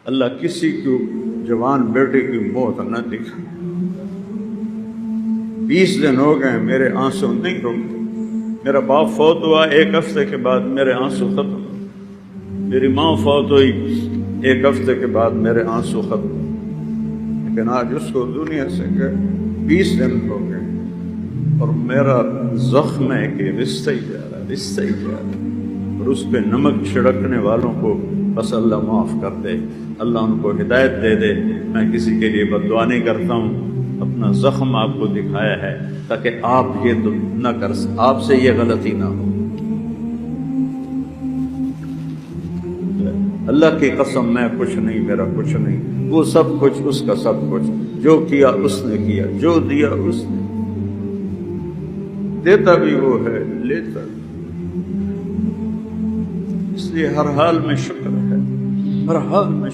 اللہ کسی کو جوان بیٹے کی موت نہ دکھا۔ 20 دن ہو گئے میرے آنسو نہیں رکتے۔ میرا باپ فوت ہوا 1 ہفتے کے بعد میرے آنسو ختم۔ میری ماں فوت ہوئی 1 ہفتے کے بعد میرے آنسو ختم۔ لیکن آج اس کو دنیا سے گئے 20 دن ہو گئے اور میرا زخم ہے کہ رشتہ ہی جا رہا، رشتہ ہی جا رہا۔ اور اس پہ نمک چھڑکنے والوں کو بس اللہ معاف کر دے، اللہ ان کو ہدایت دے دے۔ میں کسی کے لیے بد دعا نہیں کرتا ہوں، اپنا زخم آپ کو دکھایا ہے تاکہ آپ یہ نہ کر آپ سے یہ غلطی نہ ہو۔ اللہ کی قسم میں کچھ نہیں، میرا کچھ نہیں، وہ سب کچھ اس کا سب کچھ، جو کیا اس نے کیا، جو دیا اس نے، دیتا بھی وہ ہے، لیتا بھی۔ اس لیے ہر حال میں شکر ہے، ہر حال میں